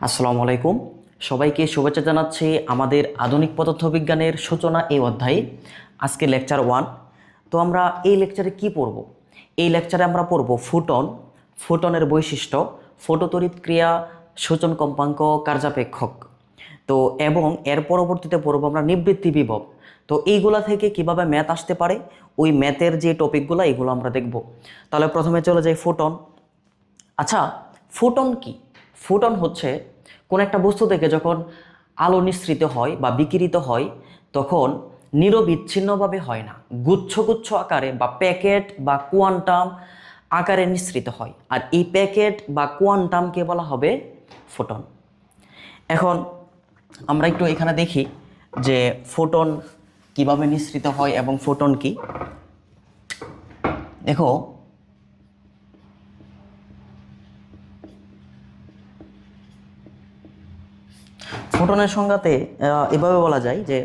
আসসালামু আলাইকুম। সবাইকে শুভেচ্ছা জানাচ্ছি আমাদের আধুনিক পদার্থবিজ্ঞানের সূচনা এই অধ্যায়ে। আজকে লেকচার 1। তো আমরা এই লেকচারে কি পড়ব? এই লেকচারে আমরা পড়ব ফোটন, ফোটনের বৈশিষ্ট্য, ফটোতড়িৎ ক্রিয়া, সূচন কম্পাঙ্ক, কার্যাপেক্ষক। তো এবং এর পরবর্তীতে পড়ব আমরা নিবৃত্তি বিভব। তো এইগুলা থেকে কিভাবে ম্যাথ আসতে পারে, ওই ম্যাথের যে টপিকগুলো এগুলো আমরা দেখব। তাহলে প্রথমে চলে যাই ফোটন। আচ্ছা, ফোটন কি? ফোটন হচ্ছে কোন একটা বস্তু থেকে যখন আলো নিঃসৃত হয় বা বিকিরিত হয় তখন নিরবিচ্ছিন্নভাবে হয় না, গুচ্ছ গুচ্ছ আকারে বা প্যাকেট বা কোয়ান্টাম আকারে নিঃসৃত হয়। আর এই প্যাকেট বা কোয়ান্টামকে বলা হবে ফোটন। এখন আমরা একটু এখানে দেখি যে ফোটন কিভাবে নিঃসৃত হয় এবং ফোটন কি। দেখো, ফোটনের সংজ্ঞাতে এভাবে বলা যায় যে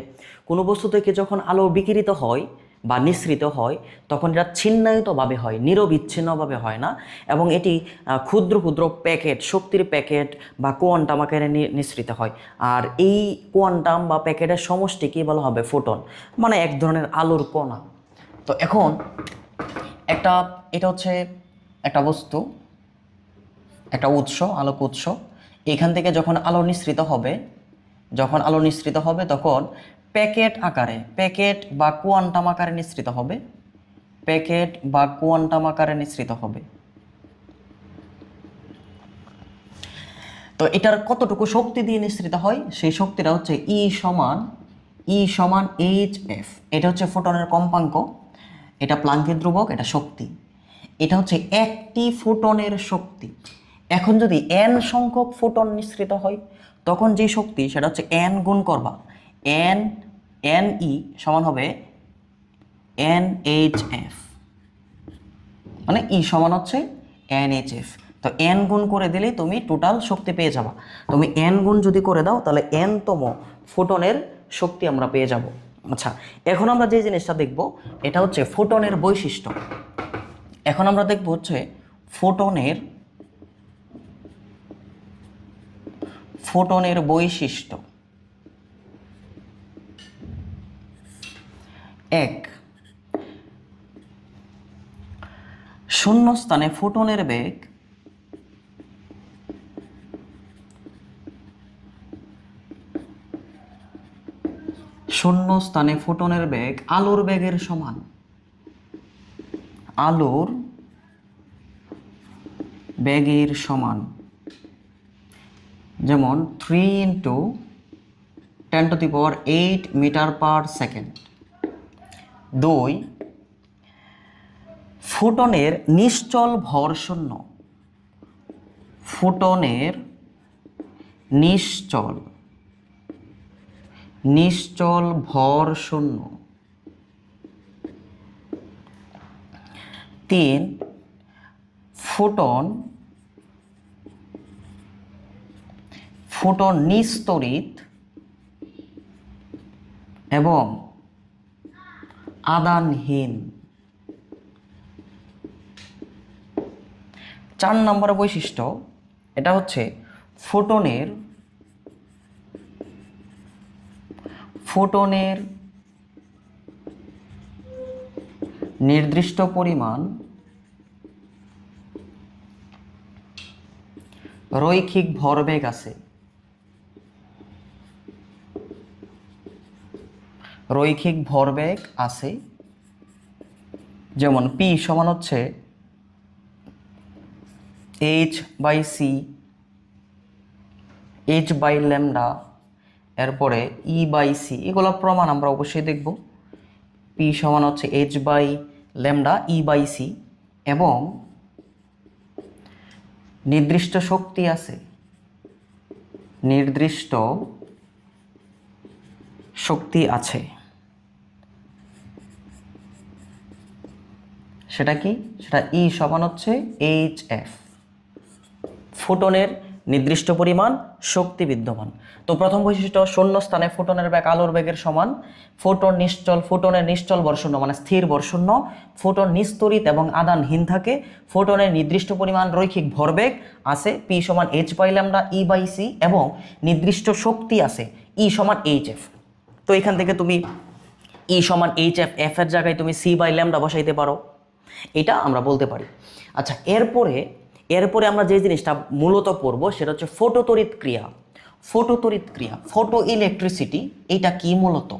কোনো বস্তু থেকে যখন আলো বিকিরিত হয় বা নিঃসৃত হয় তখন এটা ছিন্নায়িতভাবে হয়, নিরবিচ্ছিন্নভাবে হয় না। এবং এটি ক্ষুদ্র ক্ষুদ্র প্যাকেট, শক্তির প্যাকেট বা কোয়ান্টাম আকারে নিঃসৃত হয়। আর এই কোয়ান্টাম বা প্যাকেটের সমষ্টিকে বলা হবে ফোটন, মানে এক ধরনের আলোর কণা। তো এখন একটা, এটা হচ্ছে একটা বস্তু, একটা উৎস, আলোক উৎস। এখান থেকে যখন আলো নিঃসৃত হবে, তখন প্যাকেট আকারে, প্যাকেট বা কোয়ান্টাম আকারে নিঃসৃত হবে, প্যাকেট বা কোয়ান্টাম আকারে নিঃসৃত হবে। তো এটার কতটুকু শক্তি দিয়ে নিঃসৃত হয়, সেই শক্তিটা হচ্ছে ই সমান এইচ এফ। এটা হচ্ছে ফোটনের কম্পাঙ্ক, এটা প্লাঙ্কের ধ্রুবক, এটা শক্তি। এটা হচ্ছে একটি ফোটনের শক্তি। এখন যদি এন সংখ্যক ফোটন নিঃসৃত হয় তখন যে শক্তি সেটা হচ্ছে এন গুণ করবা, এন এন ই সমান হবে এন এইচ এফ, মানে ই সমান হচ্ছে এন এইচ এফ। তো এন গুণ করে দিলেই তুমি টোটাল শক্তি পেয়ে যাবা। তুমি এন গুণ যদি করে দাও তাহলে এন তম ফোটনের শক্তি আমরা পেয়ে যাব। আচ্ছা, এখন আমরা যে জিনিসটা দেখব এটা হচ্ছে ফোটনের বৈশিষ্ট্য। এখন আমরা দেখব হচ্ছে ফোটনের ফোটনের বৈশিষ্ট্য। এক, শূন্যস্থানে ফোটনের বেগ শূন্যস্থানে ফোটনের বেগ আলোর বেগের সমান। আলোর বেগের সমান, যেমন 3 × 10⁸ মিটার/সেকেন্ড। 2, ফোটনের নিশ্চল ভর শূন্য। ফোটনের নিশ্চল ভর শূন্য। 3, ফোটন নিস্তড়িৎ এবং আদানহীন। 4 নম্বর বৈশিষ্ট্য, এটা হচ্ছে ফোটনের নির্দিষ্ট পরিমাণ রৈখিক ভরবেগ আছে। রৈখিক ভরবেগ আছে, যেমন পি সমান হচ্ছে h/c, h/ল্যামডা, এরপরে E/c। এগুলো প্রমাণ আমরা অবশ্যই দেখব। পি সমান হচ্ছে h/ল্যামডা, E/c, এবং নির্দিষ্ট শক্তি আছে, নির্দিষ্ট শক্তি আছে। সেটা কি? সেটা ই সমান হচ্ছে এইচ এফ। ফোটনের নির্দিষ্ট পরিমাণ শক্তি বিদ্যমান। তো প্রথম বৈশিষ্ট্য, শূন্য স্থানে ফোটনের বেগ আলোর বেগের সমান। ফোটন নিশ্চল, ফোটনের নিশ্চল ভর শূন্য মানে স্থির ভর শূন্য। ফোটন নিস্তরিত এবং আধানহীন থাকে। ফোটনের নির্দিষ্ট পরিমাণ রৈখিক ভরবেগ আছে, পি সমান H by lambda E by C, এবং নির্দিষ্ট শক্তি আছে, ই সমান এইচ এফ। তো এখান থেকে তুমি ই সমান এইচ এফ, এফ এর জায়গায় তুমি সি বাই ল্যামডা বসাইতে পারো, এটা আমরা বলতে পারি। আচ্ছা, এরপরে আমরা যে জিনিসটা মূলত পড়ব সেটা হচ্ছে ফটোতড়িৎ ক্রিয়া। ফটোতড়িৎ ক্রিয়া, ফটো ইলেকট্রিসিটি, এটা কি মূলত?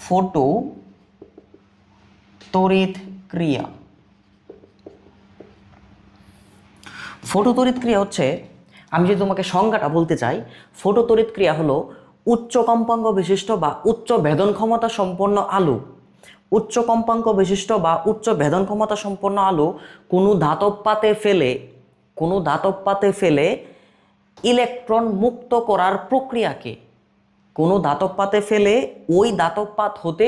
ফটো তড়িৎ ক্রিয়া। ফটোতড়িৎ ক্রিয়া হচ্ছে, আমি যদি তোমাকে সংজ্ঞাটা বলতে চাই, ফটোতড়িৎ ক্রিয়া হলো উচ্চ কম্পাঙ্ক বিশিষ্ট বা উচ্চ ভেদন ক্ষমতা সম্পন্ন আলো, উচ্চ কম্পাঙ্ক বিশিষ্ট বা উচ্চ ভেদন ক্ষমতা সম্পন্ন আলো কোনো ধাতব পাতে ফেলে ইলেকট্রন মুক্ত করার প্রক্রিয়াকে, কোনো ধাতব পাতে ফেলে ওই ধাতব পাত হতে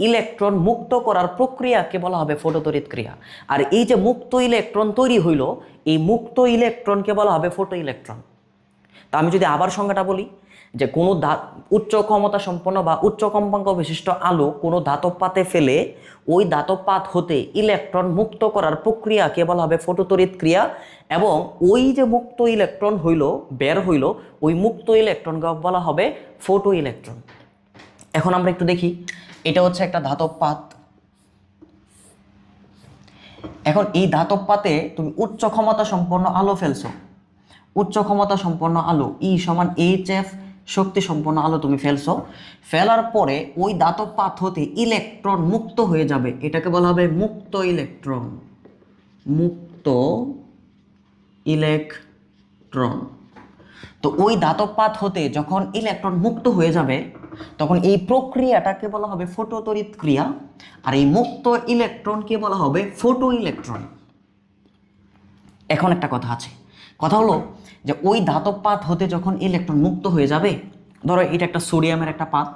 ইলেকট্রন মুক্ত করার প্রক্রিয়াকে বলা হবে ফটোতড়িৎ ক্রিয়া। আর এই যে মুক্ত ইলেকট্রন তৈরি হইল, এই মুক্ত ইলেকট্রনকে বলা হবে ফটো ইলেকট্রন। তা আমি যদি আবার সংজ্ঞাটা বলি, যে কোনো উচ্চ ক্ষমতা সম্পন্ন বা উচ্চ কম্পাঙ্ক বিশিষ্ট আলো কোনো ধাতব পাতে ফেলে ওই ধাতব পাত হতে ইলেকট্রন মুক্ত করার প্রক্রিয়াকে বলা হবে ফটোতড়িৎ ক্রিয়া, এবং ওই যে মুক্ত ইলেকট্রন বের হইল, ওই মুক্ত ইলেকট্রনকে বলা হবে ফটো ইলেকট্রন। এখন আমরা একটু দেখি, এটা হচ্ছে একটা ধাতব পাত। এখন এই ধাতব পাতে তুমি উচ্চ ক্ষমতা সম্পন্ন আলো ফেলছো, উচ্চ ক্ষমতা সম্পন্ন আলো ই সমান এইচ এফ শক্তি সম্পন্ন আলো তুমি ফেলছো। ফেলার পরে ওই ধাতব পাত হতে ইলেকট্রন মুক্ত হয়ে যাবে, এটাকে বলা হবে মুক্ত ইলেকট্রন। মুক্ত ইলেকট্রন। তো ওই ধাতব পাত হতে যখন ইলেকট্রন মুক্ত হয়ে যাবে, তখন এই প্রক্রিয়াটাকে বলা হবে ফটোতড়িৎ ক্রিয়া, আর এই মুক্ত ইলেকট্রনকে বলা হবে ফটো ইলেকট্রন। এখন একটা কথা আছে, কথা হলো যে ওই ধাতব পাত হতে যখন ইলেকট্রন মুক্ত হয়ে যাবে, ধরো এটা একটা সোডিয়ামের একটা পাত,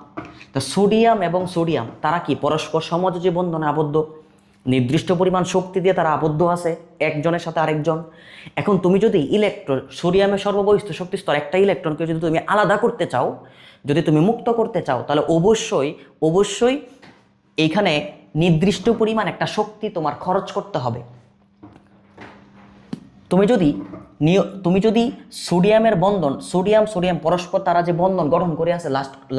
তো সোডিয়াম এবং সোডিয়াম তারা কি পরস্পর সমযোজী বন্ধনে আবদ্ধ, নির্দিষ্ট পরিমাণ শক্তি দিয়ে তারা আবদ্ধ আছে একজনের সাথে আরেকজন। এখন তুমি যদি সোডিয়ামের সর্ববহিষ্ঠ শক্তি স্তর একটা ইলেকট্রনকে যদি তুমি আলাদা করতে চাও, যদি তুমি মুক্ত করতে চাও, তাহলে অবশ্যই এইখানে নির্দিষ্ট পরিমাণ একটা শক্তি তোমার খরচ করতে হবে। তুমি যদি সোডিয়ামের বন্ধন, সোডিয়াম পরস্পর তারা যে বন্ধন গঠন করে আছে,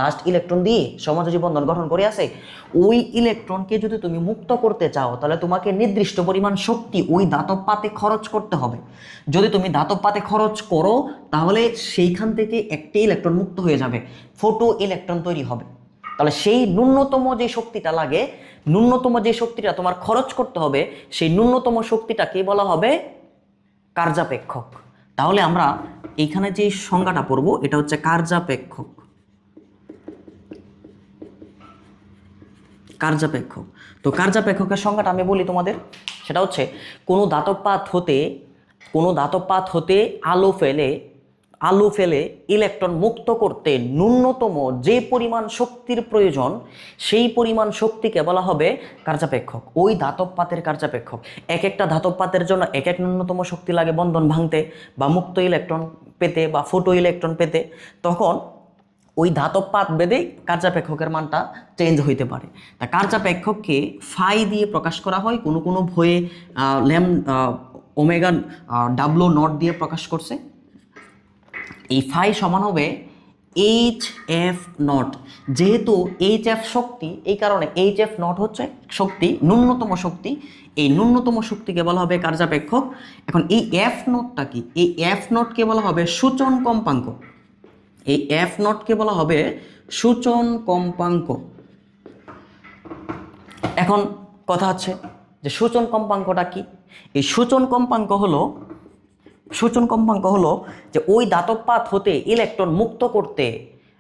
লাস্ট ইলেকট্রন দিয়ে সমযোজী বন্ধন গঠন করে আছে, ওই ইলেকট্রনকে যদি তুমি মুক্ত করতে চাও, তাহলে তোমাকে নির্দিষ্ট পরিমাণ শক্তি ওই ধাতব পাতে খরচ করতে হবে। যদি তুমি ধাতব পাতে খরচ করো, তাহলে সেইখান থেকে একটি ইলেকট্রন মুক্ত হয়ে যাবে, ফটো ইলেকট্রন তৈরি হবে। তাহলে সেই ন্যূনতম যে শক্তিটা লাগে, ন্যূনতম যে শক্তিটা তোমার খরচ করতে হবে, সেই ন্যূনতম শক্তিটাকে বলা হবে কার্যাপেক্ষক। তাহলে আমরা এইখানে যে সংজ্ঞাটা পড়ব, এটা হচ্ছে কার্যাপেক্ষক। তো কার্যাপেক্ষকের সংজ্ঞাটা আমি বলি তোমাদের, সেটা হচ্ছে কোনো ধাতব পাত হতে আলো ফেলে ইলেকট্রন মুক্ত করতে ন্যূনতম যে পরিমাণ শক্তির প্রয়োজন, সেই পরিমাণ শক্তিকে বলা হবে কার্যাপেক্ষক, ওই ধাতব পাতের কার্যাপেক্ষক। এক একটা ধাতব পাতের জন্য এক এক ন্যূনতম শক্তি লাগে বন্ধন ভাঙতে বা মুক্ত ইলেকট্রন পেতে বা ফটো ইলেকট্রন পেতে, তখন ওই ধাতব পাত ভেদে কার্যাপেক্ষকের মানটা চেঞ্জ হইতে পারে। তা কার্যাপেক্ষককে ফাই দিয়ে প্রকাশ করা হয়, কোনো বইয়ে ওমেগা ডাব্লু নট দিয়ে প্রকাশ করছে। এই ফাই সমান হবে এইচ এফ নট, যেহেতু এইচ এফ শক্তি, এই কারণে এইচ এফ নট হচ্ছে শক্তি, ন্যূনতম শক্তি, এই ন্যূনতম শক্তিকে বলা হবে কার্যাপেক্ষক। এখন এই এফ নটটা কি? এই এফ নটকে বলা হবে সূচন কম্পাঙ্ক। এই এফ নটকে বলা হবে সূচন কম্পাঙ্ক। এখন কথা হচ্ছে যে সূচন কম্পাঙ্কটা কি? এই সূচন কম্পাঙ্ক হলো যে ওই ধাতব পাত হতে ইলেকট্রন মুক্ত করতে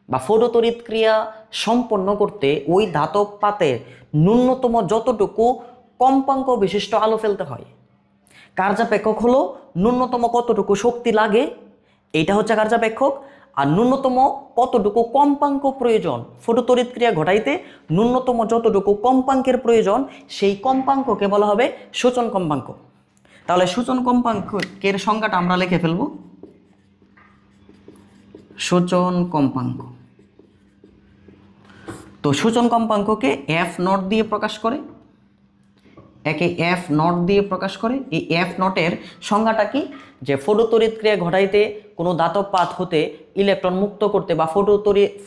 বা ফটোতড়িৎ ক্রিয়া সম্পন্ন করতে ওই ধাতব পাতের ন্যূনতম যতটুকু কম্পাঙ্ক বিশিষ্ট আলো ফেলতে হয়। কার্যাপেক্ষক হলো ন্যূনতম কতটুকু শক্তি লাগে, এইটা হচ্ছে কার্যাপেক্ষক। আর ন্যূনতম কতটুকু কম্পাঙ্ক প্রয়োজন ফটোতড়িৎ ক্রিয়া ঘটাইতে, ন্যূনতম যতটুকু কম্পাঙ্কের প্রয়োজন, সেই কম্পাঙ্ককে বলা হবে সূচন কম্পাঙ্ক। তাহলে সূচন কম্পাঙ্কের সংজ্ঞাটা আমরা লিখে ফেলবো। সূচন কম্পাঙ্ক। তো সূচন কম্পাঙ্ককে এফ নট দিয়ে প্রকাশ করে, একে এফ নট দিয়ে প্রকাশ করে। এই এফ নটের সংজ্ঞাটা কি, যে ফটোতড়িৎ ক্রিয়া ঘটাইতে কোনো ধাতব পাত হতে ইলেকট্রন মুক্ত করতে বা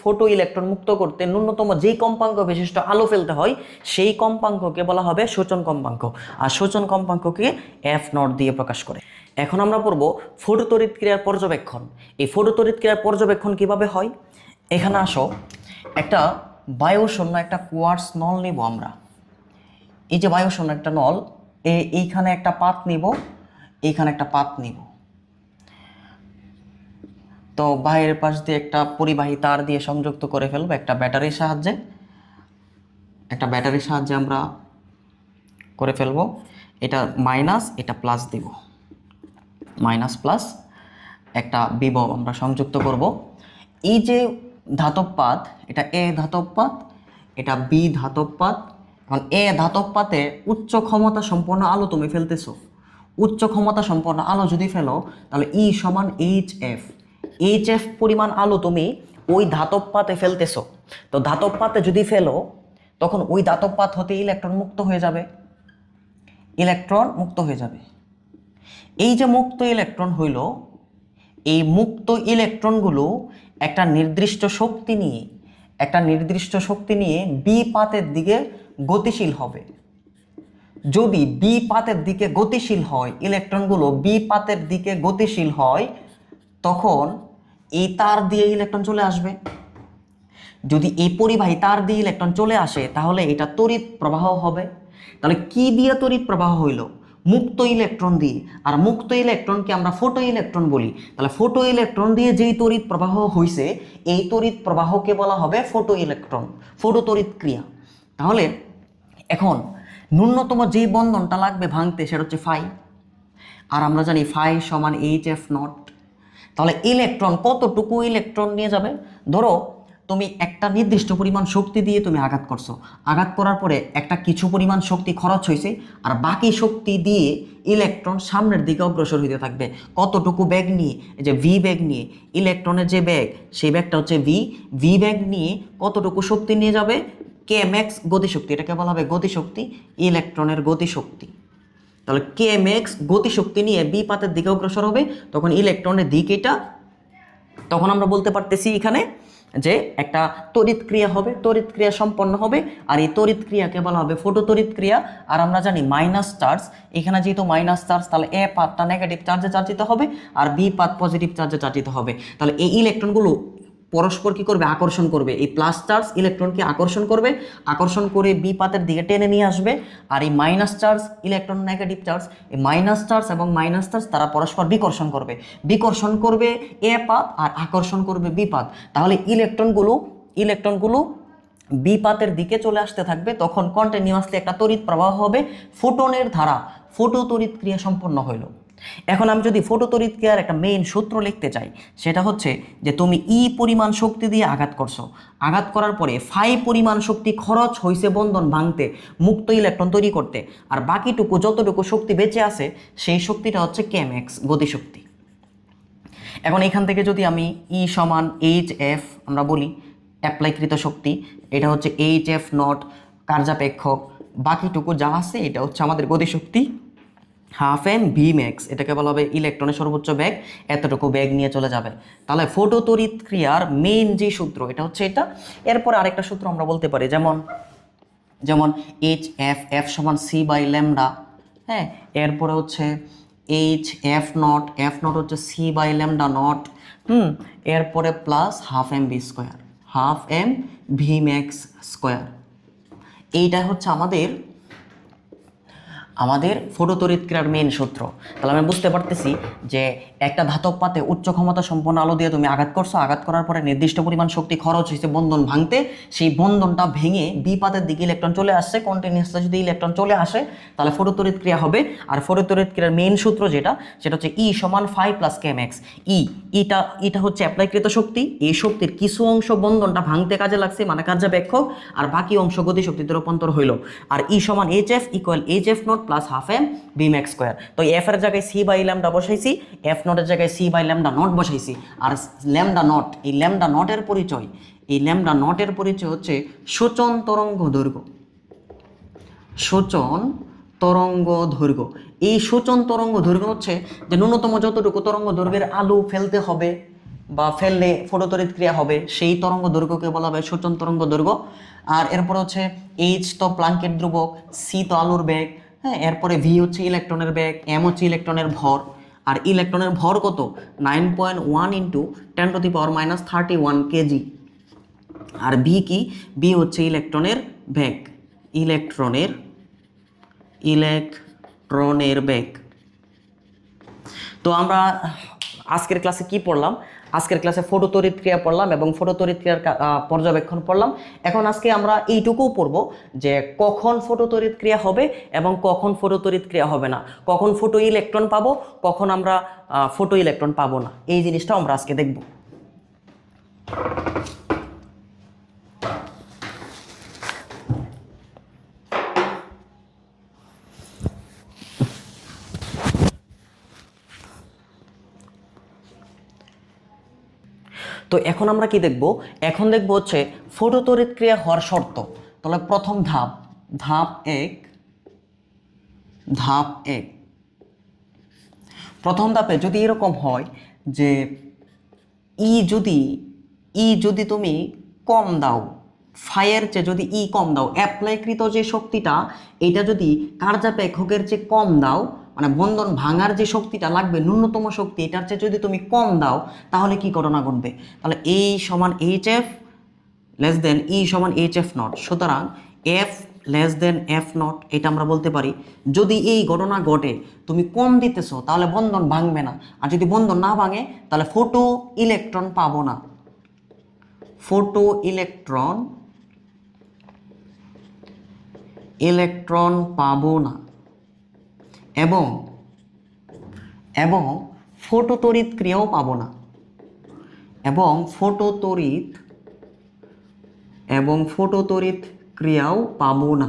ফটো ইলেকট্রন মুক্ত করতে ন্যূনতম যেই কম্পাঙ্ক বিশিষ্ট আলো ফেলতে হয় সেই কম্পাঙ্ককে বলা হবে সূচন কম্পাঙ্ক, আর সূচন কম্পাঙ্ককে এফ নট দিয়ে প্রকাশ করে। এখন আমরা পড়ব ফটোতড়িৎ ক্রিয়ার পর্যবেক্ষণ। এই ফটোতড়িৎ ক্রিয়ার পর্যবেক্ষণ কিভাবে হয়। এখানে আসো, একটা বায়ুশূন্য একটা কোয়ার্টজ নল নিব আমরা। এই যে বায়ুশূন্য একটা নল, এইখানে একটা পাত নিব, এইখানে একটা পাত নিব। তো বাইরের পাশ দিয়ে একটা পরিবাহী তার দিয়ে সংযুক্ত করে ফেলবো একটা ব্যাটারির সাহায্যে আমরা করে ফেলবো। এটা মাইনাস, এটা প্লাস দিব, মাইনাস প্লাস একটা বিভব আমরা সংযুক্ত করব। এই যে ধাতব পাত, এটা এ ধাতব পাত, এটা বি ধাতব পাত। এখন এ ধাতব পাতে উচ্চ ক্ষমতা সম্পন্ন আলো তুমি ফেলতেছো। উচ্চ ক্ষমতা সম্পন্ন আলো যদি ফেলো তাহলে ই সমান এইচ এফ পরিমাণ আলো তুমি ওই ধাতব পাতে ফেলতেছো। তো ধাতব পাতে যদি ফেলো তখন ওই ধাতব পাত হতে ইলেকট্রন মুক্ত হয়ে যাবে, এই যে মুক্ত ইলেকট্রন হইল, এই মুক্ত ইলেকট্রনগুলো একটা নির্দিষ্ট শক্তি নিয়ে বি পাতের দিকে গতিশীল হবে। যদি বি পাতের দিকে গতিশীল হয়, ইলেকট্রনগুলো বি পাতের দিকে গতিশীল হয়, তখন এই তার দিয়ে ইলেকট্রন চলে আসবে। যদি এই পরিবাহী তার দিয়ে ইলেকট্রন চলে আসে তাহলে এটা তড়িৎ প্রবাহ হবে। তাহলে কি দিয়ে তড়িৎ প্রবাহ হইল? মুক্ত ইলেকট্রন দিয়ে। আর মুক্ত ইলেকট্রনকে আমরা ফটো ইলেকট্রন বলি। তাহলে ফটো ইলেকট্রন দিয়ে যেই তড়িৎ প্রবাহ হইছে, এই তড়িৎ প্রবাহকে বলা হবে ফটো ইলেকট্রন, ফটো তড়িৎ ক্রিয়া। তাহলে এখন ন্যূনতম যেই বন্ধনটা লাগবে ভাঙতে সেটা হচ্ছে ফাই, আর আমরা জানি ফাই সমান এইচ এফ নট। তাহলে ইলেকট্রন কতটুকু ইলেকট্রন নিয়ে যাবে? ধরো তুমি একটা নির্দিষ্ট পরিমাণ শক্তি দিয়ে তুমি আঘাত করছো, আঘাত করার পরে একটা কিছু পরিমাণ শক্তি খরচ হয়েছে, আর বাকি শক্তি দিয়ে ইলেকট্রন সামনের দিকে অগ্রসর হইতে থাকবে। কতটুকু বেগ নিয়ে? এই যে ভি বেগ নিয়ে, ইলেকট্রনের যে বেগ সেই বেগটা হচ্ছে ভি বেগ নিয়ে কতটুকু শক্তি নিয়ে যাবে? কে ম্যাক্স গতিশক্তি, এটাকে বলা হবে গতিশক্তি, ইলেকট্রনের গতিশক্তি। তাহলে কে ম্যাক্স গতিশক্তি নিয়ে বি পাতের দিকে অগ্রসর হবে, তখন ইলেকট্রনের দিক এটা। তখন আমরা বলতে পারতেছি এখানে যে একটা তড়িৎ ক্রিয়া হবে, তড়িৎ ক্রিয়া সম্পন্ন হবে, আর এই তড়িৎ ক্রিয়াকে বলা হবে ফটো তড়িৎ ক্রিয়া। আর আমরা জানি মাইনাস চার্জ, এখানে যেহেতু মাইনাস চার্জ তাহলে এ পাতটা নেগেটিভ চার্জে চার্জিত হবে আর বি পাত পজিটিভ চার্জে চার্জিত হবে। তাহলে এই ইলেকট্রনগুলো পরস্পর কি করবে? আকর্ষণ করবে। এই প্লাস চার্জ ইলেকট্রনকে আকর্ষণ করবে, আকর্ষণ করে বি পাতের দিকে টেনে নিয়ে আসবে। আর এই minus charge electron negative charge, এই মাইনাস চার্জ এবং মাইনাস চার্জ তারা পরস্পর বিকর্ষণ করবে এ পাত আর আকর্ষণ করবে বি পাত। তাহলে ইলেকট্রনগুলো বি পাতের দিকে চলে আসতে থাকবে। তখন কন্টিনিউয়াসলি একটা তড়িৎ প্রবাহ হবে, ফোটনের ধারা, ফটো তড়িৎ ক্রিয়া সম্পন্ন হইল। এখন আমি যদি ফটো তড়িৎ ক্রিয়ার একটা মেইন সূত্র লিখতে চাই, সেটা হচ্ছে যে তুমি ই পরিমাণ শক্তি দিয়ে আঘাত করছো, আঘাত করার পরে ফাই পরিমাণ শক্তি খরচ হয়েছে বন্ধন ভাঙতে, মুক্ত ইলেকট্রন তৈরি করতে, আর বাকিটুকু যতটুকু শক্তি বেঁচে আছে সেই শক্তিটা হচ্ছে কেএমএক্স গতিশক্তি। এখন এখান থেকে যদি আমি ই সমান এইচ এফ আমরা বলি, অ্যাপ্লাইকৃত শক্তি, এটা হচ্ছে এইচ এফ নট কার্যাপেক্ষক, বাকিটুকু যা আছে এটা হচ্ছে আমাদের গতিশক্তি, হাফ এম ভি ম্যাক্স, এটাকে বলা হবে ইলেকট্রনের সর্বোচ্চ বেগ, এতটুকু বেগ নিয়ে চলে যাবে। তাহলে ফটো তড়িৎ ক্রিয়ার মেইন যে সূত্র এটা হচ্ছে এটা। এরপর আরেকটা সূত্র আমরা বলতে পারি, যেমন এইচ এফ, এফ সমান সি বাই ল্যামডা, হ্যাঁ। এরপরে হচ্ছে H F not, F not হচ্ছে সি বাই ল্যামডা নট, এরপরে plus half M V square, half M V max square. এইটা হচ্ছে আমাদের ফটো তড়িৎ ক্রিয়ার মেইন সূত্র। তাহলে আমি বুঝতে পারতেছি যে একটা ধাতব পাতে উচ্চ ক্ষমতা সম্পন্ন আলো দিয়ে তুমি আঘাত করছো, আঘাত করার পরে নির্দিষ্ট পরিমাণ শক্তি খরচ হয়েছে বন্ধন ভাঙতে, সেই বন্ধনটা ভেঙে বি পাতের দিকে ইলেকট্রন চলে আসছে। কন্টিনিউয়াসলি যদি ইলেকট্রন চলে আসে তাহলে ফটো তড়িৎ ক্রিয়া হবে। আর ফটো তড়িৎ ক্রিয়ার মেইন সূত্র সেটা হচ্ছে ই সমান ফাই প্লাস কে ম্যাক্স। এটা হচ্ছে অ্যাপ্লাইকৃত শক্তি, এই শক্তির কিছু অংশ বন্ধনটা ভাঙতে কাজে লাগছে মানে কার্যাপেক্ষক, আর বাকি অংশ গতিশক্তিতে রূপান্তর হইল। আর ই সমান H F equal H F not plus half M B max square. তো এফ এর জায়গায় সি বাই ল্যামডা বসাইছি, এফ নটের জায়গায় সি বাই ল্যামডা নট বসাইছি। আর ল্যামডা নট, এই ল্যামডা নটের পরিচয়, এই ল্যামডা নটের পরিচয় হচ্ছে সূচন তরঙ্গ দৈর্ঘ্য। সূচন তরঙ্গ দৈর্ঘ্য, এই সূচন তরঙ্গ দৈর্ঘ্য হচ্ছে যে ন্যূনতম যতটুকু তরঙ্গ দৈর্ঘ্যের আলো ফেলতে হবে বা ফেললে ফটোতড়িৎ ক্রিয়া হবে, সেই তরঙ্গ দৈর্ঘ্যকে বলা হবে সূচন তরঙ্গ দৈর্ঘ্য। আর এরপর হচ্ছে এইচ তো প্লাঙ্কের ধ্রুবক, সি তো আলোর বেগ, হ্যাঁ, এরপরে ভি হচ্ছে ইলেকট্রনের বেগ, এম হচ্ছে ইলেকট্রনের ভর। আর ইলেকট্রনের ভর কত? 9.1 ইন্টু 10⁻³ কেজি। আর বি কি? বি হচ্ছে ইলেকট্রনের বেগ, ইলেকট্রনের বেগ। তো আমরা আজকের ক্লাসে কি পড়লাম? আজকের ক্লাসে ফটোতড়িৎ ক্রিয়া পড়লাম এবং ফটোতড়িৎ ক্রিয়ার পর্যবেক্ষণ পড়লাম। এখন আজকে আমরা এইটুকুও পড়ব যে কখন ফটোতড়িৎ ক্রিয়া হবে এবং কখন ফটোতড়িৎ ক্রিয়া হবে না, কখন ফটো ইলেকট্রন পাবো, কখন আমরা ফটো ইলেকট্রন পাবো না, এই জিনিসটা আমরা আজকে দেখব। তো এখন আমরা কি দেখব? এখন দেখব হচ্ছে ফটোতড়িৎ ক্রিয়া হওয়ার শর্ত। তাহলে প্রথম ধাপ এক। প্রথম ধাপে যদি এরকম হয় যে ই যদি তুমি কম দাও, ফাইয়ের চেয়ে যদি ই কম দাও, অ্যাপ্লাইকৃত যে শক্তিটা এটা যদি কার্যাপেক্ষকের চেয়ে কম দাও, মানে বন্ধন ভাঙার যে শক্তিটা লাগবে ন্যূনতম শক্তি এটার চেয়ে যদি তুমি কম দাও, তাহলে কি ঘটনা ঘটবে? তাহলে এই সমান এইচ এফ লেস দেন ই সমান এইচ এফ নট। সুতরাং F less than F naught, এটা আমরা বলতে পারি। যদি এই ঘটনা ঘটে, তুমি কম দিতেছো তাহলে বন্ধন ভাঙবে না, আর যদি বন্ধন না ভাঙে তাহলে ফটো ইলেকট্রন পাবো না, ফটো ইলেকট্রন পাবো না। এবং ফটোতড়িৎ ক্রিয়াও পাবো না, এবং ফটোতড়িৎ ক্রিয়াও পাবো না।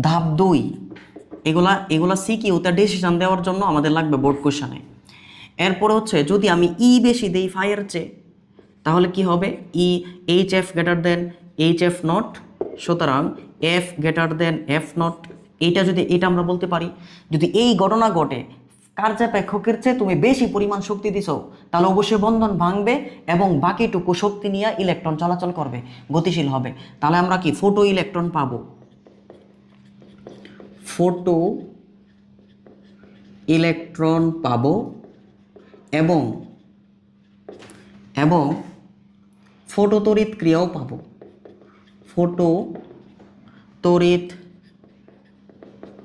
ধাপ 2, এগুলা সিকিউতে ডিসিশন দেওয়ার জন্য আমাদের লাগবে বোর্ড কোশ্চেনে। এরপরে হচ্ছে যদি আমি ই বেশি দেই ফাইয়ের চেয়ে, তাহলে কি হবে? E H F greater than H F naught, সুতরাং F greater than F naught. এটা আমরা বলতে পারি। যদি এই ঘটনা ঘটে, কার্যাপেক্ষকের চেয়ে তুমি বেশি পরিমাণ শক্তি দিছো, তাহলে অবশ্যই বন্ধন ভাঙবে এবং বাকিটুকু শক্তি নিয়ে ইলেকট্রন চলাচল করবে, গতিশীল হবে। তাহলে আমরা কি ফটো ইলেকট্রন পাবো, এবং ফটোতড়িৎ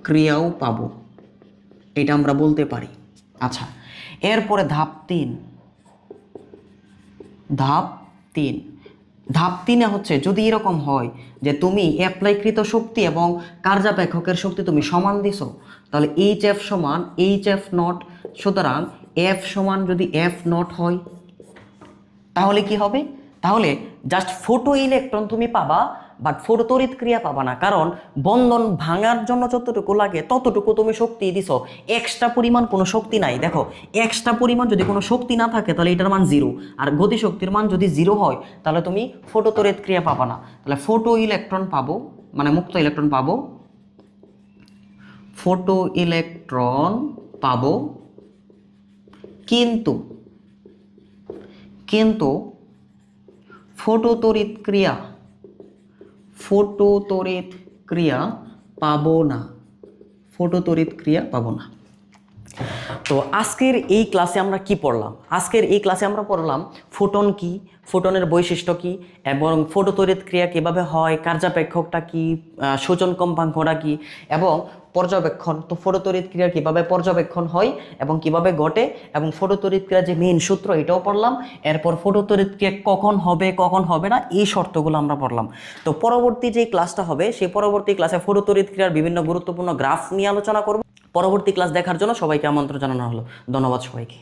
ক্রিয়াও পাবো, এটা আমরা বলতে পারি। আচ্ছা, এরপরে ধাপ 3। ধাপ 3 হচ্ছে যদি এরকম হয় যে তুমি অ্যাপ্লাইকৃত শক্তি এবং কার্যাপেক্ষকের শক্তি তুমি সমান দিছো, তাহলে এইচ এফ সমান এইচ এফ নট। সুতরাং এফ সমান যদি এফ নট হয়, তাহলে কি হবে? তাহলে জাস্ট ফটো ইলেকট্রন তুমি পাবা, বাট ফটোতড়িৎ ক্রিয়া পাবা না, কারণ বন্ধন ভাঙার জন্য যতটুকু লাগে ততটুকু তুমি শক্তি দিছো, এক্সট্রা পরিমাণ কোনো শক্তি নাই। দেখো, এক্সট্রা পরিমাণ যদি কোনো শক্তি না থাকে তাহলে এটার মান 0, আর গতিশক্তির মান যদি 0 হয় তাহলে তুমি ফটোতড়িৎ ক্রিয়া পাবা না। তাহলে ফটো ইলেকট্রন পাবো, মানে মুক্ত ইলেকট্রন পাবো, কিন্তু ফটোতড়িৎ ক্রিয়া পাবো না। তো আজকের এই ক্লাসে আমরা কি পড়লাম? আজকের এই ক্লাসে আমরা পড়লাম ফোটন কি, ফোটনের বৈশিষ্ট্য কি, এবং ফটোতড়িৎ ক্রিয়া কিভাবে হয়, কার্যাপেক্ষকটা কি, সূচন কম্পাঙ্কটা কি, এবং পর্যবেক্ষণ। তো ফটোতড়িৎ ক্রিয়া কিভাবে পর্যবেক্ষণ হয় এবং কিভাবে ঘটে, এবং ফটোতড়িৎ ক্রিয়ার যে মেইন সূত্র এটাও পড়লাম। এরপর ফটোতড়িৎ ক্রিয়া কখন হবে কখন হবে না এই শর্তগুলো আমরা পড়লাম। তো পরবর্তী যে ক্লাসটা হবে সেই পরবর্তী ক্লাসে ফটোতড়িৎ ক্রিয়ার বিভিন্ন গুরুত্বপূর্ণ গ্রাফ নিয়ে আলোচনা করব। পরবর্তী ক্লাস দেখার জন্য সবাইকে আমন্ত্রণ জানানো হলো। ধন্যবাদ সবাইকে।